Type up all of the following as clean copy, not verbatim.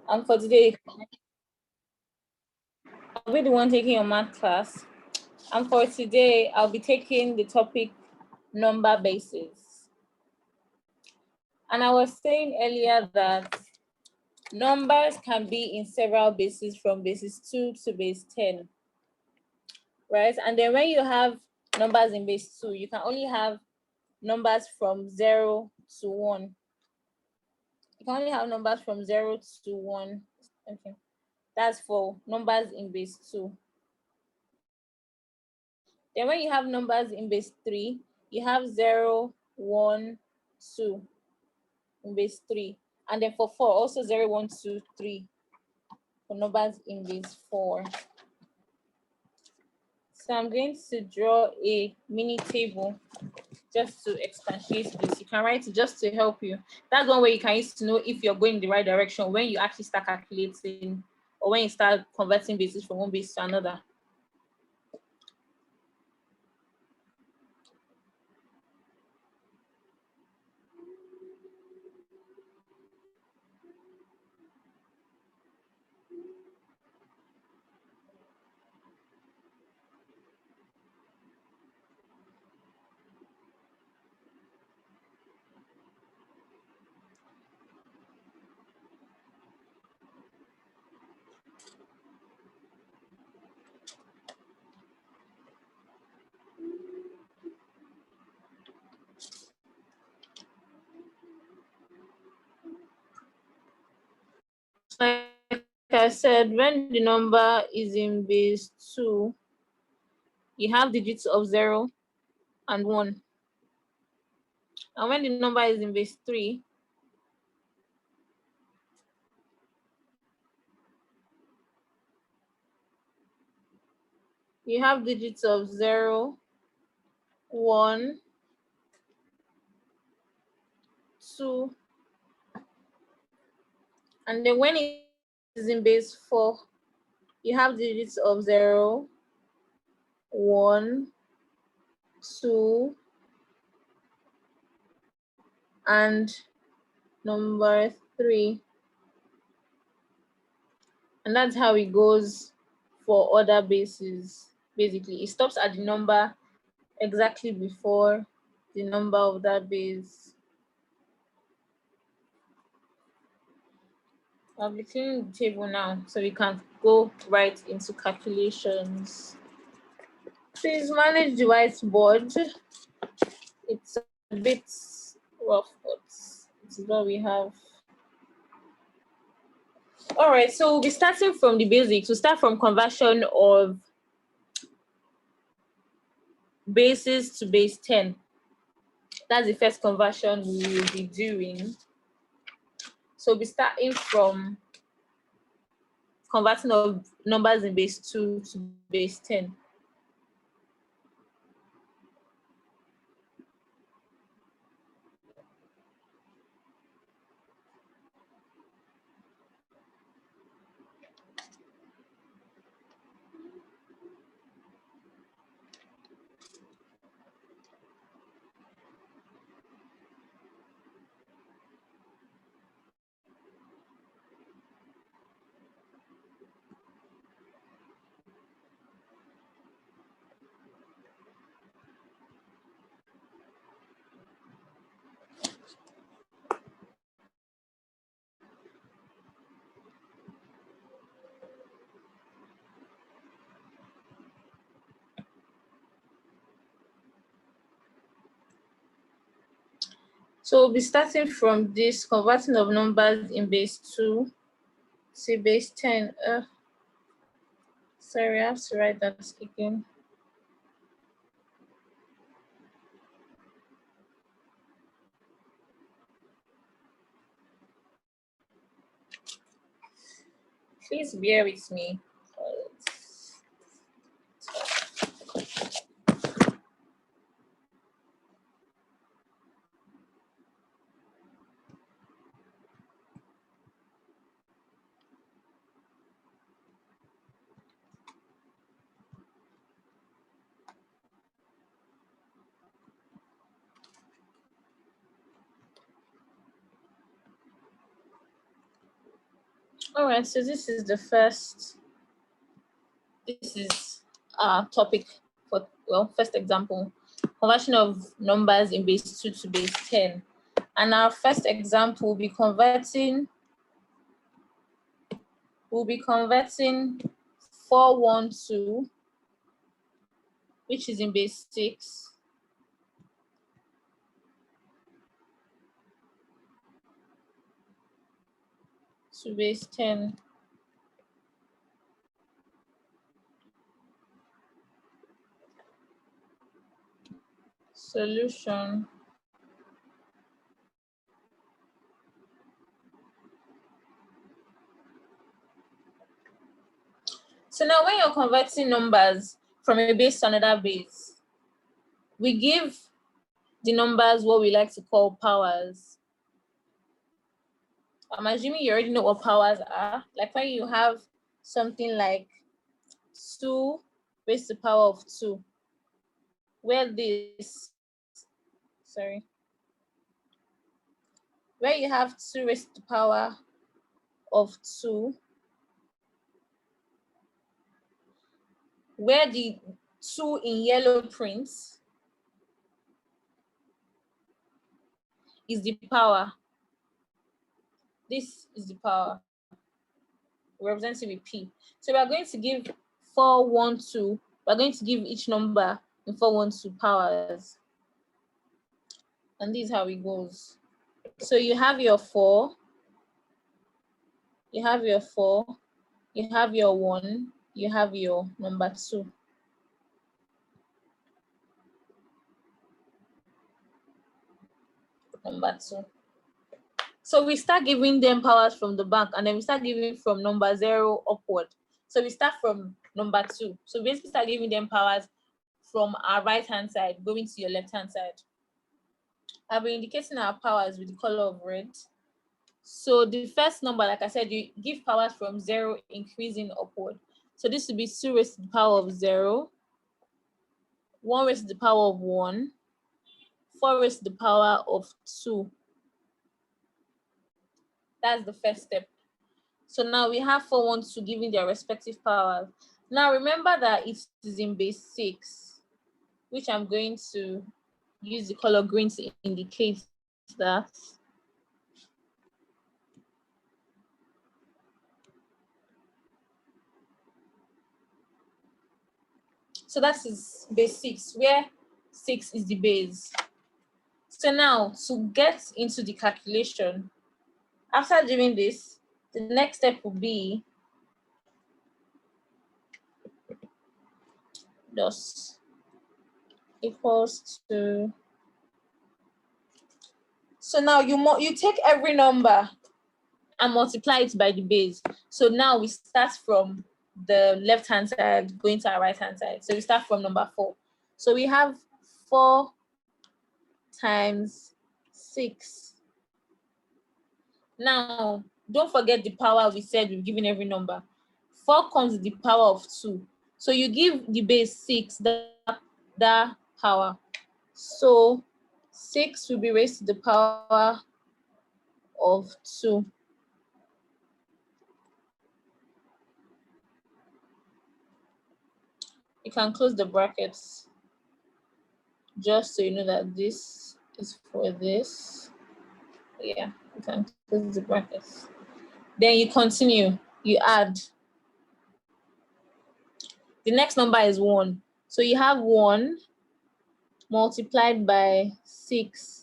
And for today, I'll be the one taking your math class. And for today, I'll be taking the topic number bases. And I was saying earlier that numbers can be in several bases from bases 2 to base 10, right? And then when you have numbers in base 2, you can only have numbers from 0 to 1. You can only have numbers from 0 to 1. Okay, that's for numbers in base 2. Then when you have numbers in base 3, you have 0, 1, 2 in base 3. And then for 4, also 0, 1, 2, 3 for numbers in base 4. So I'm going to draw a mini table just to expatiate this. You can write it just to help you. That's one way you can use to know if you're going in the right direction when you actually start calculating or when you start converting bases from one base to another. Like I said, when the number is in base 2, you have digits of 0 and 1. And when the number is in base 3, you have digits of 0, 1, 2. And then when it is in base 4, you have digits of 0, 1, 2, and number 3. And that's how it goes for other bases. Basically, it stops at the number exactly before the number of that base. I'll be cleaning the table now so we can go right into calculations. Please manage the whiteboard. It's a bit rough, but this is what we have. All right, so we'll be starting from the basics. We'll start from conversion of bases to base 10. That's the first conversion we will be doing. So we'll be starting from converting of numbers in base 2 to base 10. So we'll be starting from this converting of numbers in base 2 to base 10. Sorry, I have to write that again. Please bear with me. All right, so this is the first, this is our topic for, well, first example, conversion of numbers in base 2 to base 10. And our first example will be converting, 412, which is in base 6, to base 10. Solution. So now when you're converting numbers from a base to another base, we give the numbers what we like to call powers. I'm assuming you already know what powers are. Like when you have something like 2 raised to the power of 2, where this, where you have 2 raised to the power of 2, where the 2 in yellow prints is the power. This is the power, represented with P. So we are going to give 412, we're going to give each number in 412 powers. And this is how it goes. So you have your 4, you have your 4, you have your 1, you have your number 2. Number 2. So we start giving them powers from the back, and then we start giving from number 0 upward. So we start from number 2. So basically start giving them powers from our right-hand side, going to your left-hand side. I've been indicating our powers with the color of red. So the first number, like I said, you give powers from 0 increasing upward. So this would be 2 raised to the power of 0, 1 raised to the power of 1, 4 raised to the power of 2. That's the first step. So now we have 412 giving their respective powers. Now remember that it is in base 6, which I'm going to use the color green to indicate that. So that is base 6, where 6 is the base. So now to get into the calculation, after doing this, the next step will be just equals to. So now you take every number and multiply it by the base. So now we start from the left-hand side going to our right-hand side. So we start from number 4. So we have 4 times 6. Now, don't forget the power we said we've given every number. 4 comes with the power of 2. So you give the base 6 that power. So 6 will be raised to the power of 2. You can close the brackets just so you know that this is for this. Yeah, you can close the brackets. Then you continue, you add. The next number is 1. So you have 1 multiplied by 6.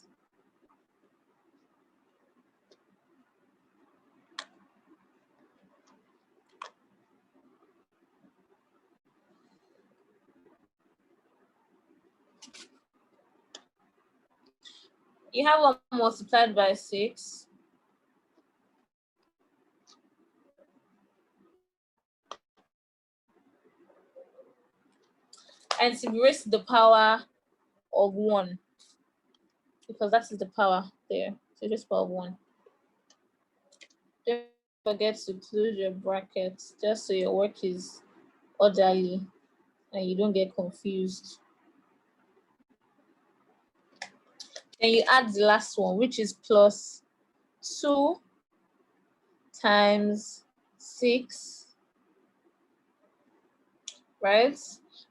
You have 1 multiplied by 6. And to be raised to the power of 1. Because that is the power there. So just power of 1. Don't forget to close your brackets just so your work is orderly and you don't get confused. Then you add the last one, which is plus 2 times 6, right?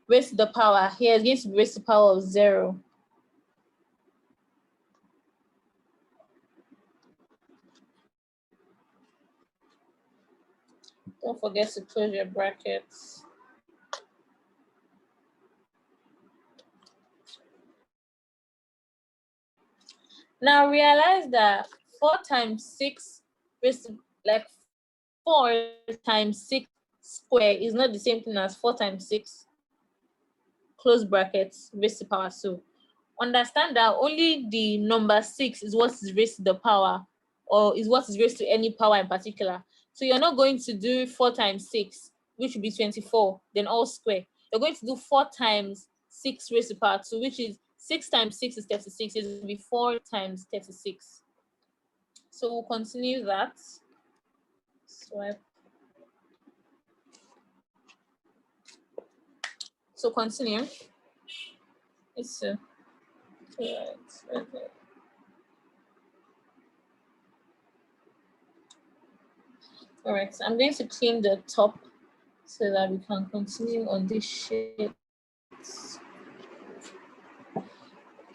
Raised to the power. Here it's going to be raised to the power of 0. Don't forget to close your brackets. Now realize that 4 times 6 raised to, like 4 times 6 square is not the same thing as 4 times 6 close brackets raised to power 2. Understand that only the number 6 is what is raised to the power, or is what is raised to any power in particular. So you're not going to do 4 times 6, which would be 24, then all square. You're going to do 4 times 6 raised to power 2, which is 6 times 6 is 36. It's going to be 4 times 36. So we'll continue that. Swipe. So continue. It's okay. All right, so I'm going to clean the top so that we can continue on this sheet.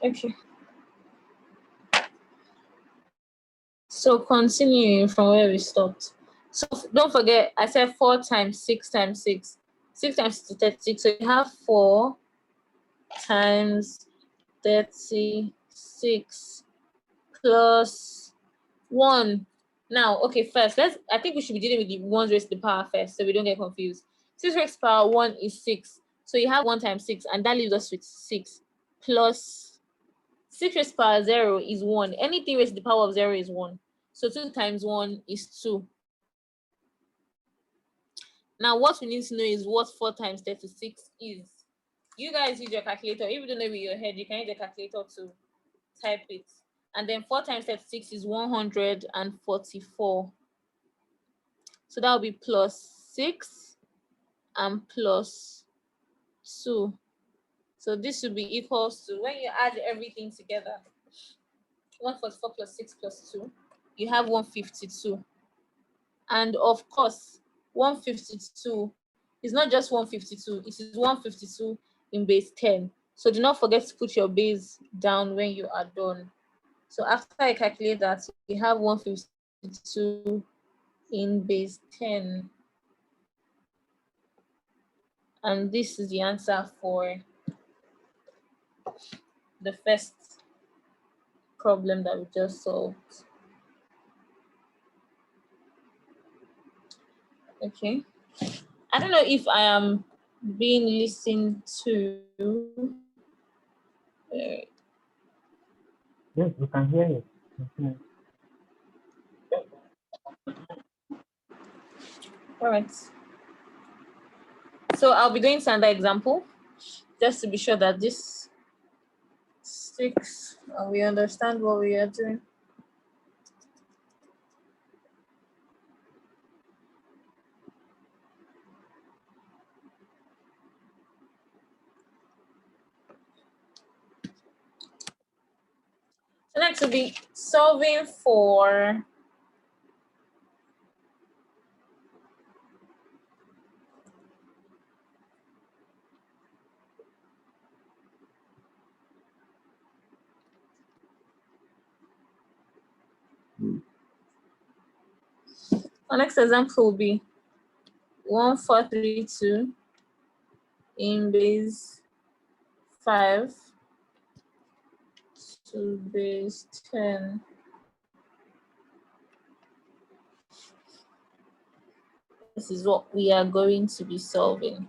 Okay. So continuing from where we stopped. So don't forget, I said 4 times 6 times 6. 6 times 6 is 36. So you have 4 times 36 plus 1. Now, okay, first, I think we should be dealing with the 1 raised to the power first, so we don't get confused. 6 raised to the power 1 is 6. So you have 1 times 6, and that leaves us with 6 plus 6 raised to the power 0 is 1. Anything raised to the power of 0 is 1. So 2 times 1 is 2. Now, what we need to know is what 4 times 36 is. You guys use your calculator. If you don't know with your head, you can use the calculator to type it. And then 4 times 36 is 144. So that will be plus 6 and plus 2. So this will be equals to, when you add everything together, 144 plus 6 plus 2, you have 152. And of course, 152 is not just 152, it is 152 in base 10. So do not forget to put your base down when you are done. So after I calculate that, we have 152 in base 10. And this is the answer for the first problem that we just solved. Okay. I don't know if I am being listened to. Yes, we can hear you. All right. So I'll be doing another example just to be sure that this sticks and we understand what we are doing. So next will be solving for our next example will be 1432 in base 5 to base 10. This is what we are going to be solving.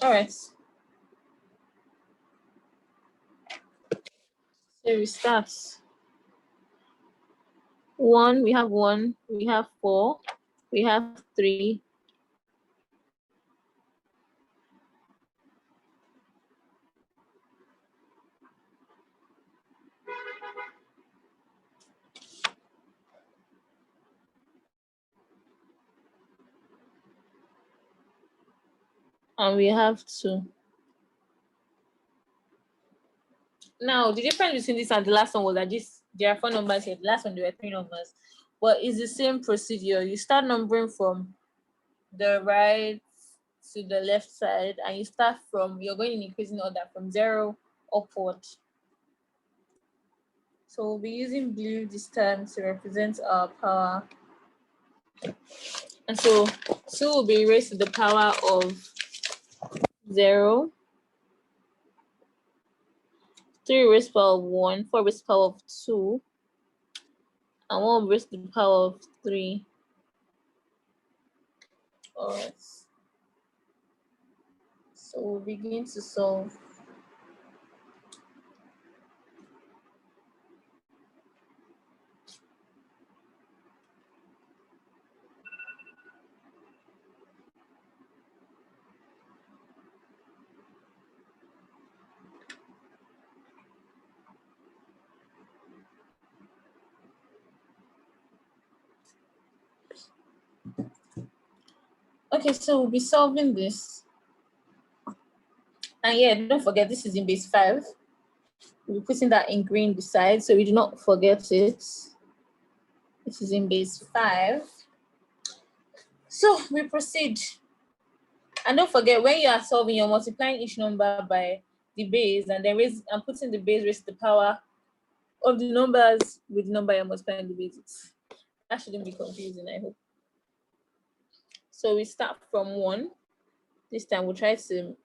All right. So we start. 1, we have 4, we have 3, and we have 2. Now, the difference between this and the last one was that there are 4 numbers here. The last one, there were 3 numbers. But it's the same procedure. You start numbering from the right to the left side, and you start from, you're going in increasing order from 0 upward. So we'll be using blue this time to represent our power. And so 2 will be raised to the power of 0. 3 raised to the power of 1, 4 raised to the power of 2, and 1 raised to the power of 3. Alright. So we'll begin to solve. Okay, so we'll be solving this. And yeah, don't forget this is in base 5. We'll be putting that in green beside, so we do not forget it. This is in base 5. So we proceed. And don't forget, when you are solving, you're multiplying each number by the base, and then putting the base raised to the power of the numbers with the number you're multiplying the base. That shouldn't be confusing, I hope. So we start from 1. This time we'll try to,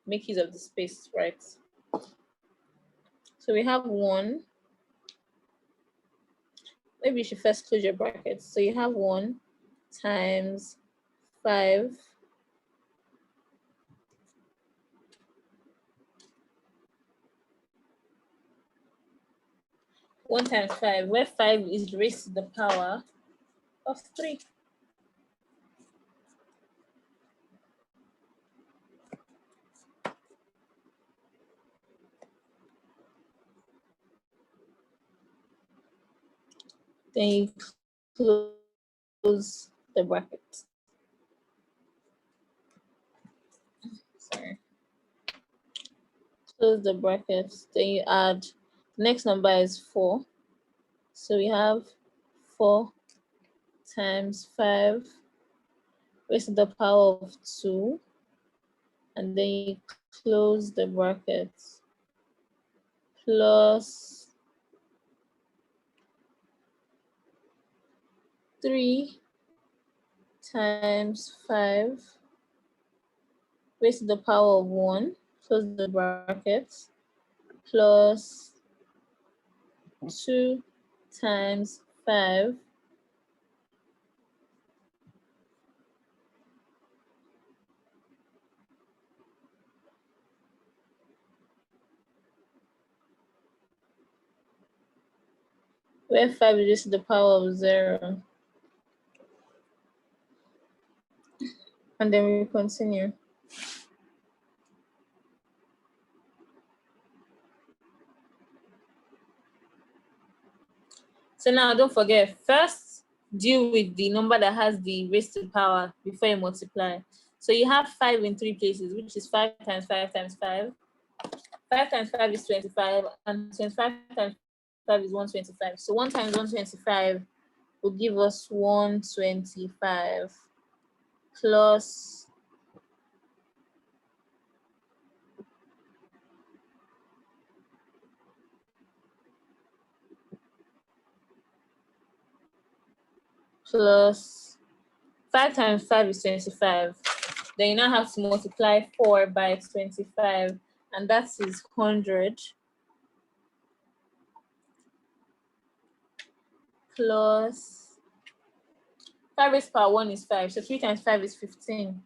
make use of the space, right? So we have 1. Maybe you should first close your brackets. So you have 1 times 5 . 1 times 5, where 5 is raised to the power of 3. Then you close the bracket. Sorry. Close the bracket. Then you add, the next number is 4. So we have 4 times 5 raised to the power of 2. And then you close the bracket. Plus 3 times 5 raised to the power of 1, close the bracket, plus 2 times 5 where 5 is raised to the power of 0. And then we continue. So now don't forget, first deal with the number that has the raised to the power before you multiply. So you have 5 in 3 places, which is 5 times 5 times 5. 5 times 5 is 25, and 25 times 5 is 125. So 1 times 125 will give us 125 plus 5 times 5 is 25. Then you now have to multiply 4 by 25, and that is 100 plus 5 raised to power 1 is 5. So 3 times 5 is 15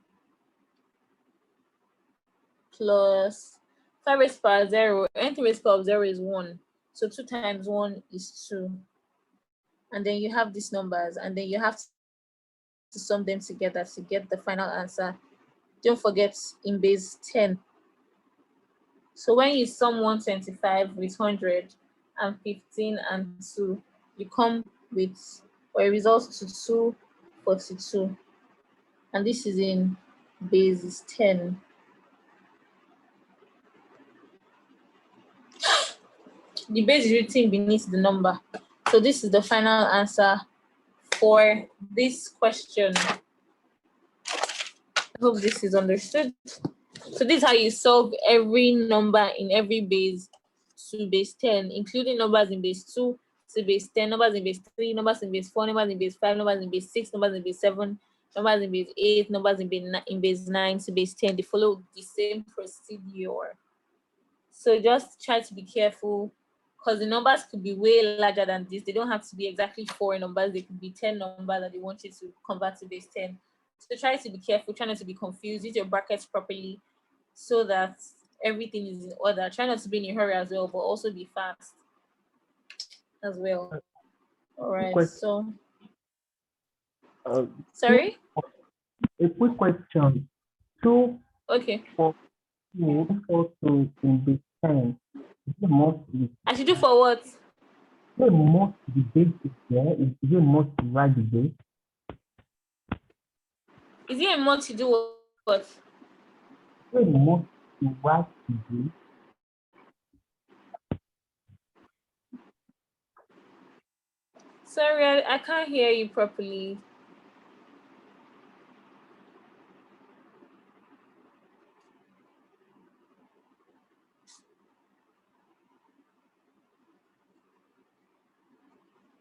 plus 5 raised to power 0. Anything raised to power 0 is 1. So 2 times 1 is 2. And then you have these numbers, and then you have to sum them together to get the final answer. Don't forget in base 10. So when you sum 125 with 100 and 15 and 2, you come with, or it results to 242. And this is in base is 10. The base is written beneath the number. So this is the final answer for this question. I hope this is understood. So this is how you solve every number in every base to base 10, including numbers in base 2 to base 10, numbers in base 3, numbers in base 4, numbers in base 5, numbers in base 6, numbers in base 7, numbers in base 8, numbers in base 9 to base 10. They follow the same procedure. So just try to be careful, because the numbers could be way larger than this. They don't have to be exactly 4 numbers. They could be 10 numbers that they want you to convert to base 10. So try to be careful, try not to be confused, use your brackets properly so that everything is in order. Try not to be in a hurry as well, but also be fast as well. All right, so sorry? A quick question. So Okay. for you also in base 10, I should do for what? the most the base is there, is it must write the base? Is it a must to do what? The most to write the base. Sorry, I can't hear you properly.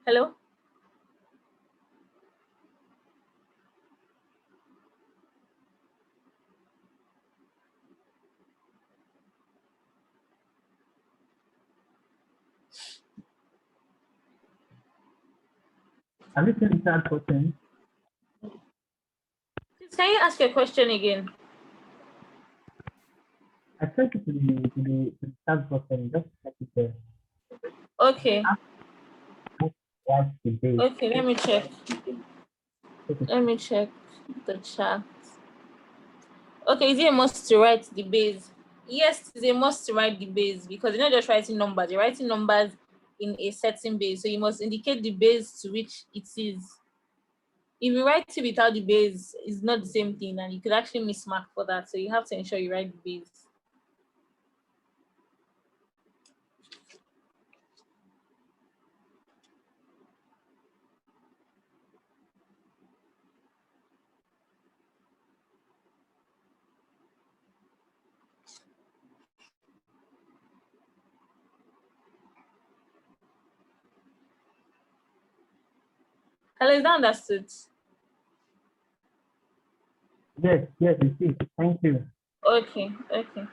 Hello? Have you seen the third button? Can you ask your question again? I sent it to the third button, just check it there. Okay. What's the base? Okay, let me check. Let me check the chat. Okay, is it a must to write the base? Yes, it's a must to write the base, because you're not just writing numbers, you're writing numbers in a certain base. So you must indicate the base to which it is. If you write it without the base, it's not the same thing, and you could actually miss mark for that. So you have to ensure you write the base. Hello, is that understood? Yes, it is. Thank you. Okay, okay.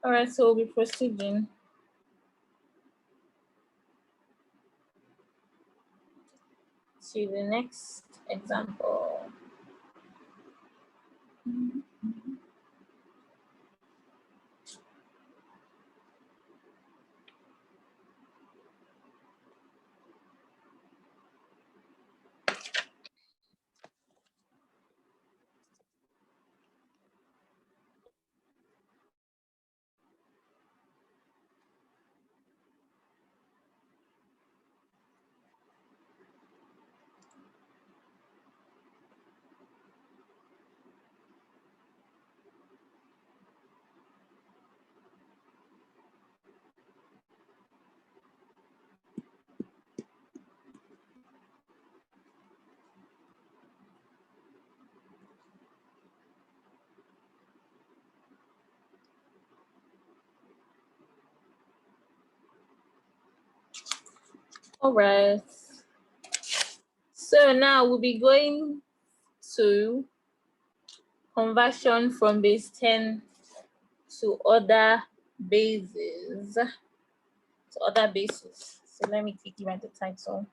All right, so we'll be proceeding to the next example. All right. So now we'll be going to conversion from base 10 to other bases. So let me quickly write the title.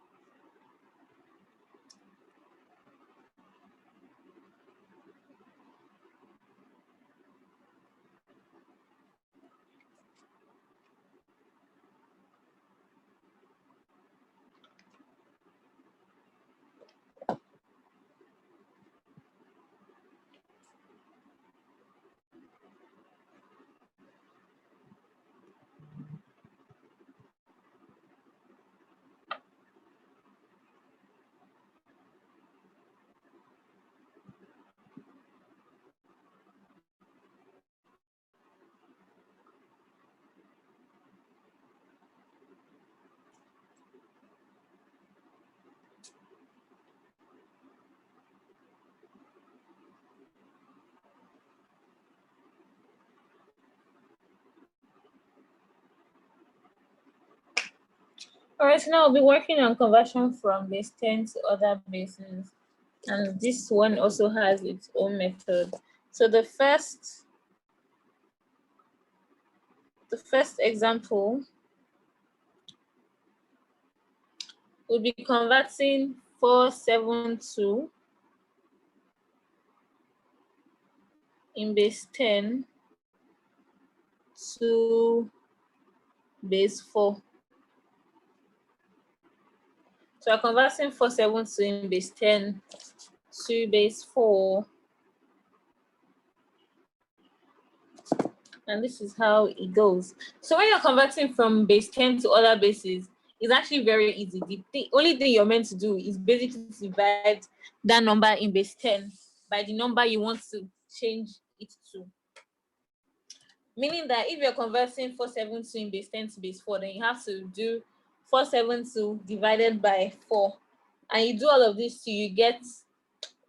All right, so now I'll be working on conversion from base 10 to other bases. And this one also has its own method. So the first example will be converting 472 in base 10 to base 4. So we're converting 472 in base 10 to base 4. And this is how it goes. So when you're converting from base 10 to other bases, it's actually very easy. The only thing you're meant to do is basically divide that number in base 10 by the number you want to change it to. Meaning that if you're converting 472 in base 10 to base 4, then you have to do 472 divided by 4. And you do all of this till you get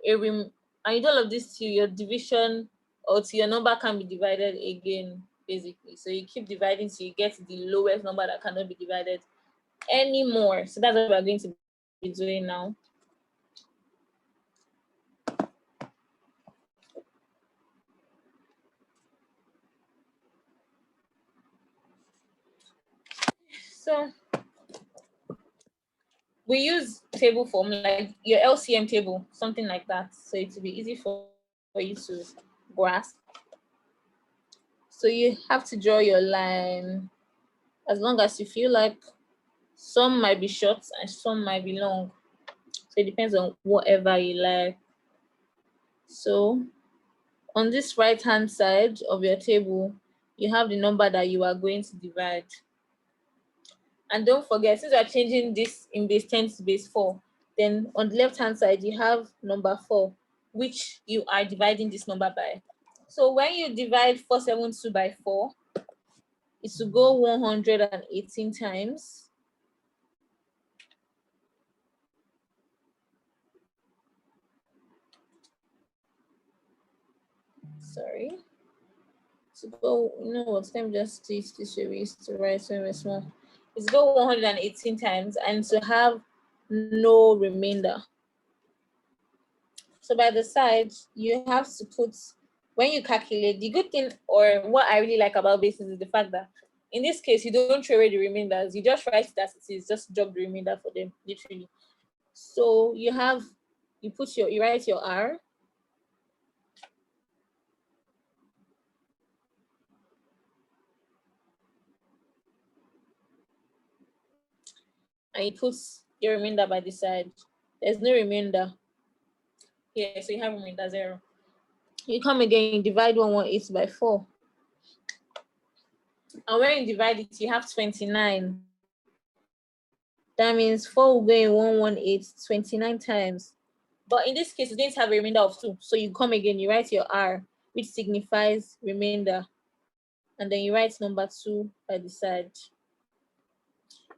and you do all of this till your division or till your number can be divided again, basically. So you keep dividing till you get the lowest number that cannot be divided anymore. So that's what we're going to be doing now. So we use table form, like your LCM table, something like that. So it will be easy for you to grasp. So you have to draw your line as long as you feel like. Some might be short and some might be long. So it depends on whatever you like. So on this right hand side of your table, you have the number that you are going to divide. And don't forget, since we are changing this in base 10 to base 4, then on the left hand side, you have number 4, which you are dividing this number by. So when you divide 472 by 4, it will go 118 times. Sorry. To go, you know what, let me just teach this way. We used to write so very small. It's go 118 times and to have no remainder. So by the side, you have to put, when you calculate, the good thing or what I really like about bases is the fact that in this case, you don't throw away the remainders. You just write it as it is, just drop the remainder for them, literally. So you write your R. And you put your remainder by the side. There's no remainder here, so you have remainder 0. You come again, you divide 118 by 4. And when you divide it, you have 29. That means 4 will go in 118 29 times. But in this case, you didn't have a remainder of 2. So you come again, you write your R, which signifies remainder. And then you write number 2 by the side.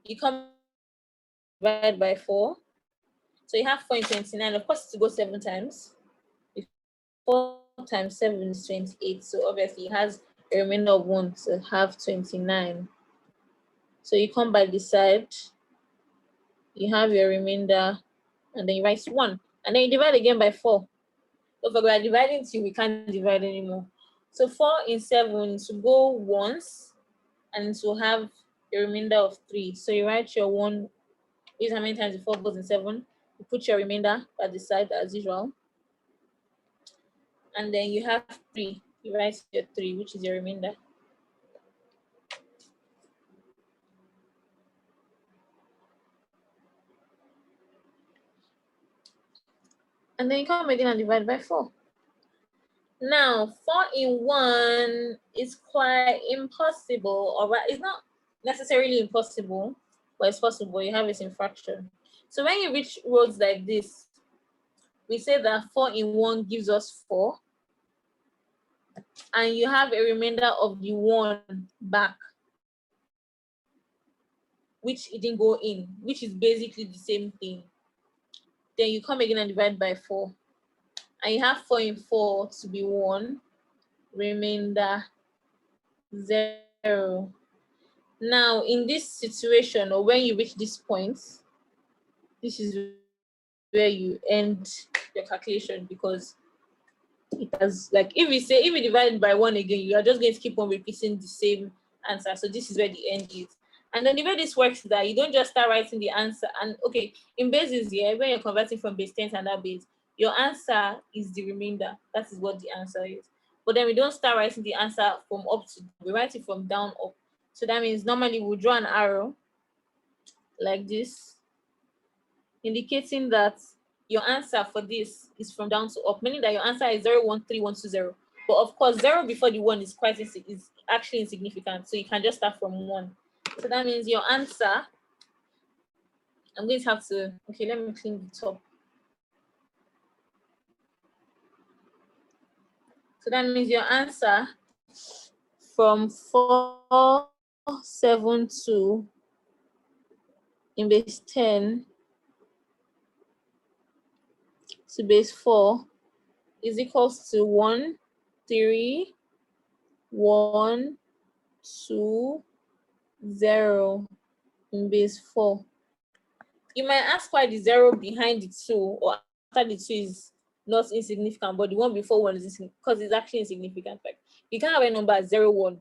You come divide by 4. So you have 4 in 29. Of course, it will go 7 times. 4 times 7 is 28. So obviously it has a remainder of 1 to have 29. So you come by the side, you have your remainder, and then you write 1. And then you divide again by 4. So if we are dividing till we can't divide anymore. So 4 in 7 to go once, and to have a remainder of 3. So you write your 1, is how many times the 4 goes in 7. You put your remainder at the side as usual. And then you have 3. You write your 3, which is your remainder. And then you come again and divide by 4. Now, 4 in 1 is quite impossible, or it's not necessarily impossible, but it's possible. You have it in fraction. So when you reach rows like this, we say that 4 in 1 gives us 4, and you have a remainder of the 1 back, which it didn't go in, which is basically the same thing. Then you come again and divide by 4, and you have 4 in 4 to be 1, remainder 0. Now, in this situation, or when you reach this point, this is where you end your calculation, because it has, like, if we divide it by 1 again, you are just going to keep on repeating the same answer. So this is where the end is. And then the way this works is that you don't just start writing the answer. And okay, in bases, yeah, when you're converting from base 10 to another base, your answer is the remainder. That is what the answer is. But then we don't start writing the answer from up to down. We write it from down up. So that means normally we'll draw an arrow like this, indicating that your answer for this is from down to up, meaning that your answer is 013120. But of course, 0 before the 1 is actually insignificant. So you can just start from 1. So that means your answer, I'm going to have to, okay, let me clean the top. So that means your answer from 472 in base 10 to base 4 is equals to 1, 3, 1, 2, 0 in base 4. You might ask why the 0 behind the 2 or after the 2 is not insignificant, but the one before 1 is insignificant, because it's actually insignificant. Like, you can't have a number as 0, 1.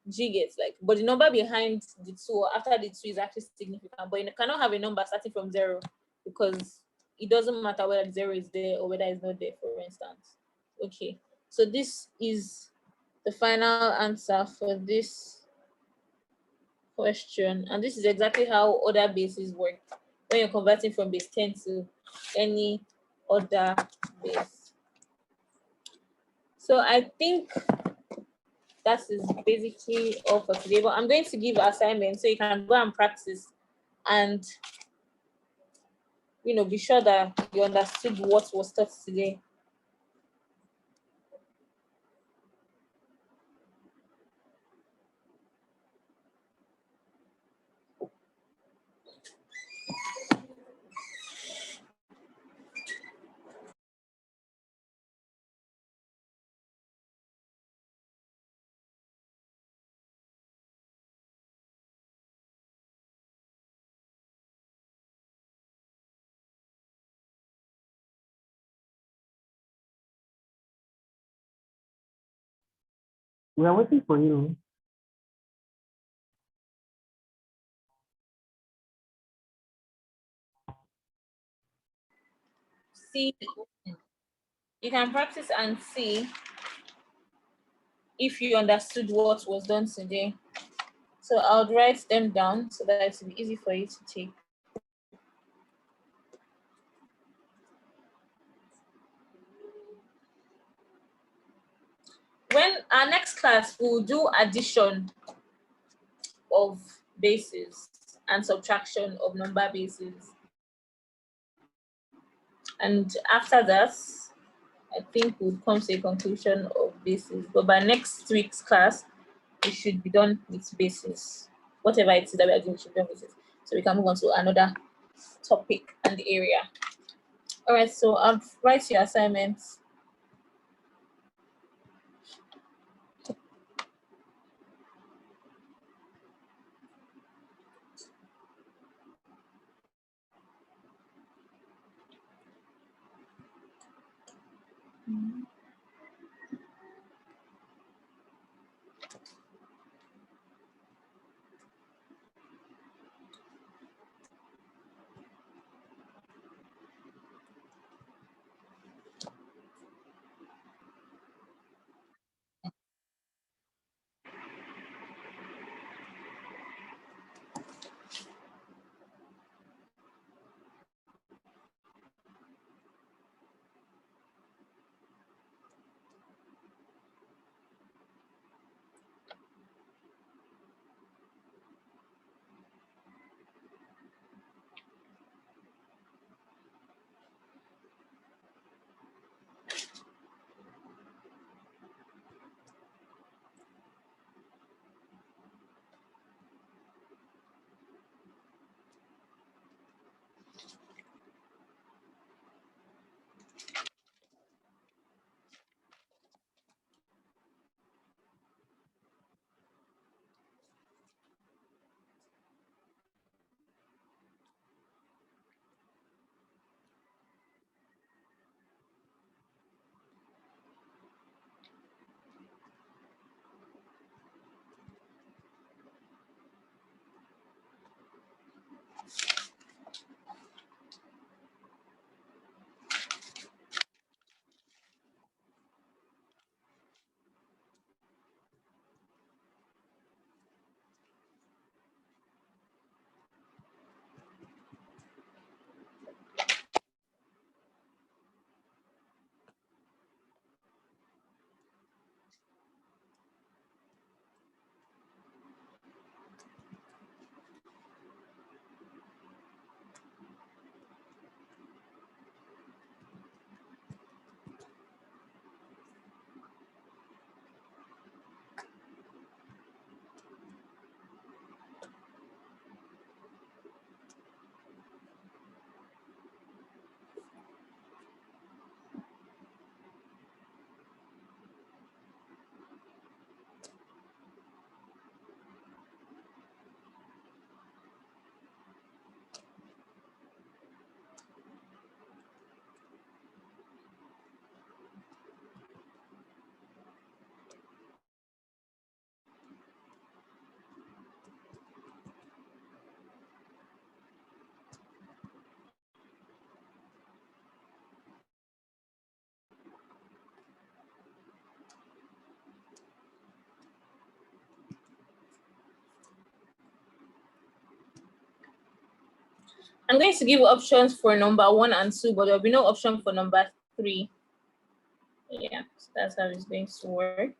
G gets, like, but the number behind the 2 or after the 2 is actually significant. But you cannot have a number starting from 0, because it doesn't matter whether the 0 is there or whether it's not there, for instance. Okay, so this is the final answer for this question, and this is exactly how other bases work when you're converting from base 10 to any other base. So I think that is basically all for today, but I'm going to give assignments so you can go and practice and be sure that you understood what was taught today. We are waiting for you. See, you can practice and see if you understood what was done today. So I'll write them down so that it will be easy for you to take. When our next class, we'll do addition of bases and subtraction of number bases. And after that, I think we'll come to a conclusion of bases. But by next week's class, we should be done with bases. Whatever it is that we are doing, we should be done with it. So we can move on to another topic and area. All right, so I'll write your assignments. I'm going to give options for number 1 and 2, but there'll be no option for number 3. Yeah, so that's how it's going to work.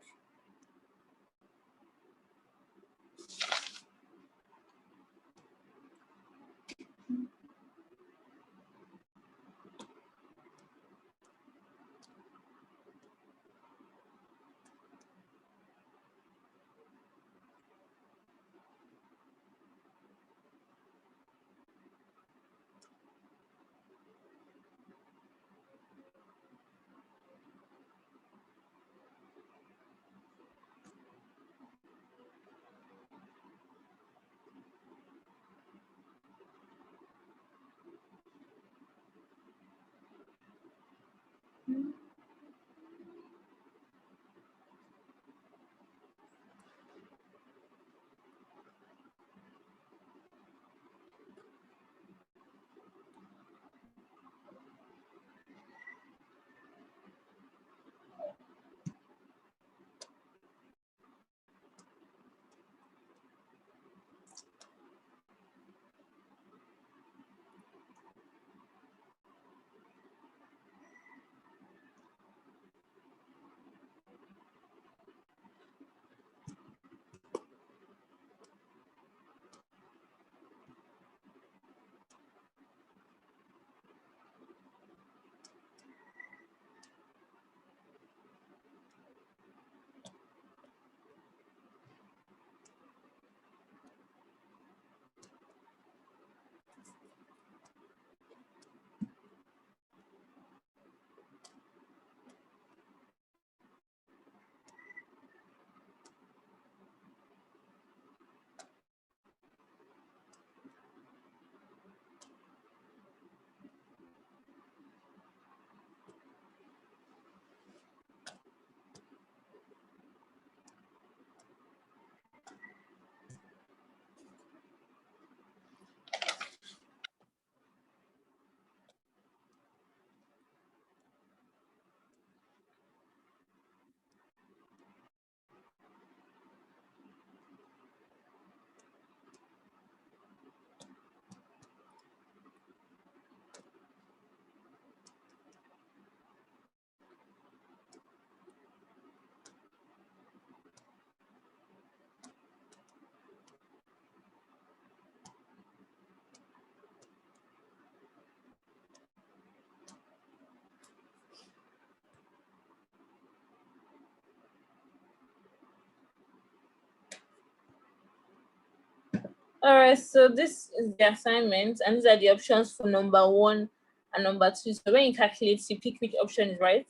All right, so this is the assignment, and these are the options for number 1 and number 2. So when you calculate, you pick which option is right.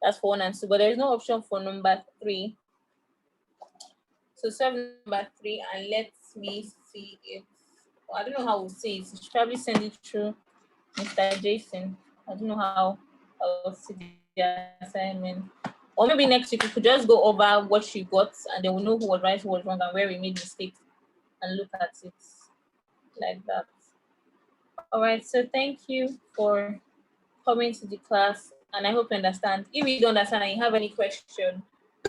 That's for 1 and 2, but there's no option for number 3. So solve number 3, and let me see it. Well, I don't know how we'll see it. You should probably send it through Mr. Jason. I don't know how I'll see the assignment. Or maybe next week we could just go over what you got, and then we'll know who was right, who was wrong, and where we made mistakes, and look at it like that. All right, so thank you for coming to the class, and I hope you understand. If you don't understand and you have any question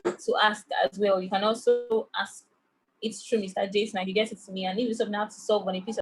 to ask as well, you can also ask it through Mr. Jason, and you get it to me, and if you have something to solve on a piece of